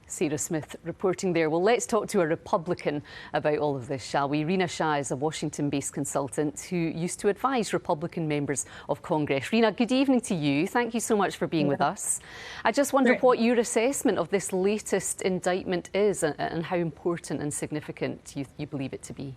Sarah Smith reporting there. Well, let's talk to a Republican about all of this, shall we? Rina Shah is a Washington-based consultant who used to advise Republican members of Congress. Rina, good evening to you. Thank you so much for being with us. I just wonder what your assessment of this latest indictment is and how important and significant you believe it to be.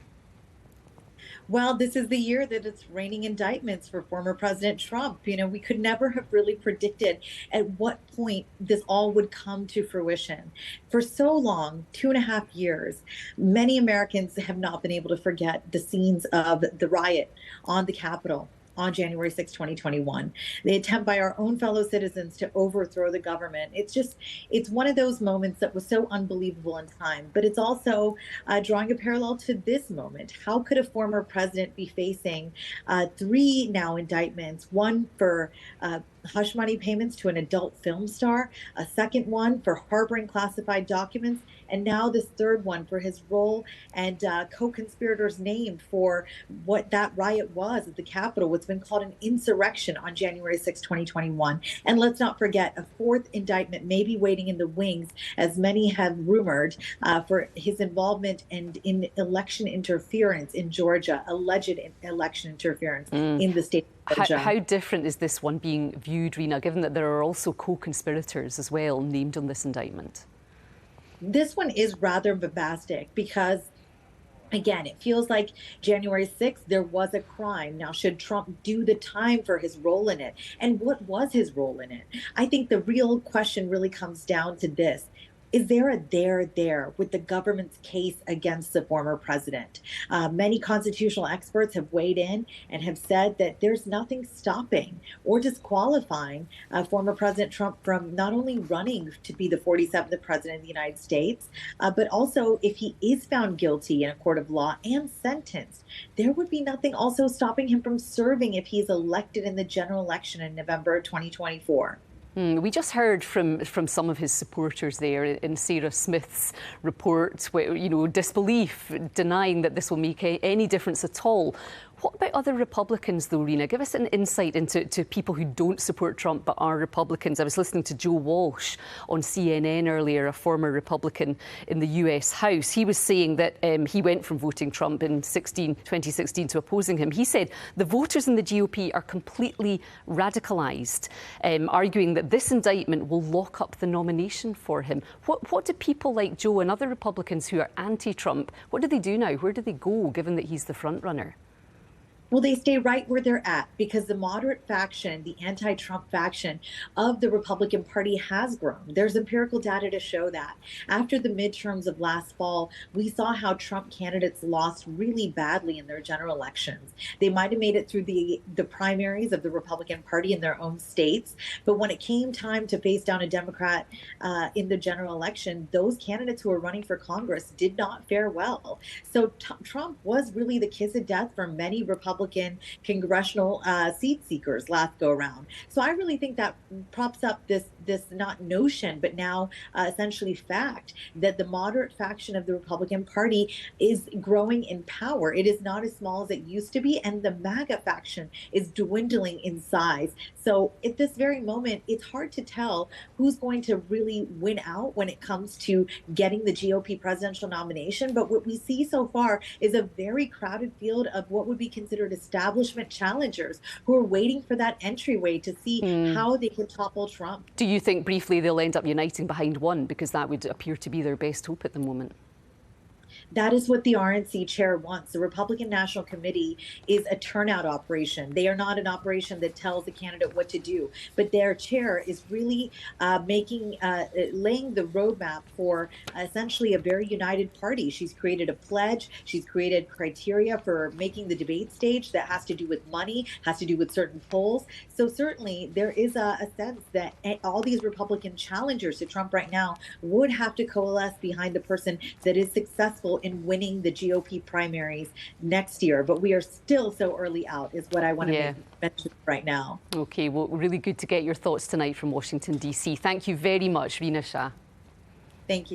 Well, this is the year that it's raining indictments for former President Trump. You know, we could never have really predicted at what point this all would come to fruition. For so long, 2.5 years, many Americans have not been able to forget the scenes of the riot on the Capitol on January 6, 2021. The attempt by our own fellow citizens to overthrow the government. It's one of those moments that was so unbelievable in time, but it's also drawing a parallel to this moment. How could a former president be facing 3 now indictments, one for hush money payments to an adult film star, a second one for harboring classified documents, and now this third one for his role and co-conspirators named for what that riot was at the Capitol, what's been called an insurrection on January 6, 2021. And let's not forget, a 4th indictment may be waiting in the wings, as many have rumored, for his involvement in election interference in Georgia, alleged election interference in the state. How different is this one being viewed, Rina, given that there are also co-conspirators as well named on this indictment? This one is rather bombastic because, again, it feels like January 6th, there was a crime. Now, should Trump do the time for his role in it? And what was his role in it? I think the real question really comes down to this. Is there a there with the government's case against the former president? Many constitutional experts have weighed in and have said that there's nothing stopping or disqualifying former President Trump from not only running to be the 47th president of the United States, but also if he is found guilty in a court of law and sentenced, there would be nothing also stopping him from serving if he's elected in the general election in November 2024. We just heard from some of his supporters there in Sarah Smith's report, where, disbelief, denying that this will make any difference at all. What about other Republicans, though, Rina? Give us an insight into people who don't support Trump but are Republicans. I was listening to Joe Walsh on CNN earlier, a former Republican in the US House. He was saying that he went from voting Trump in 2016 to opposing him. He said the voters in the GOP are completely radicalised, arguing that this indictment will lock up the nomination for him. What do people like Joe and other Republicans who are anti-Trump, what do they do now? Where do they go, given that he's the front runner? Well, they stay right where they're at because the moderate faction, the anti-Trump faction of the Republican Party has grown. There's empirical data to show that. After the midterms of last fall, we saw how Trump candidates lost really badly in their general elections. They might have made it through the primaries of the Republican Party in their own states, but when it came time to face down a Democrat in the general election, those candidates who were running for Congress did not fare well. So Trump was really the kiss of death for many Republican congressional seat seekers last go around. So I really think that props up this not notion, but now essentially fact that the moderate faction of the Republican Party is growing in power. It is not as small as it used to be, and the MAGA faction is dwindling in size. So at this very moment, it's hard to tell who's going to really win out when it comes to getting the GOP presidential nomination. But what we see so far is a very crowded field of what would be considered establishment challengers who are waiting for that entryway to see how they can topple Trump. Do you think briefly they'll end up uniting behind one, because that would appear to be their best hope at the moment? That is what the RNC chair wants. The Republican National Committee is a turnout operation. They are not an operation that tells the candidate what to do, but their chair is really laying the roadmap for essentially a very united party. She's created a pledge. She's created criteria for making the debate stage that has to do with money, has to do with certain polls. So certainly there is a sense that all these Republican challengers to Trump right now would have to coalesce behind the person that is successful in winning the GOP primaries next year. But we are still so early out is what I want to mention right now. OK, well, really good to get your thoughts tonight from Washington, D.C. Thank you very much, Rina Shah. Thank you.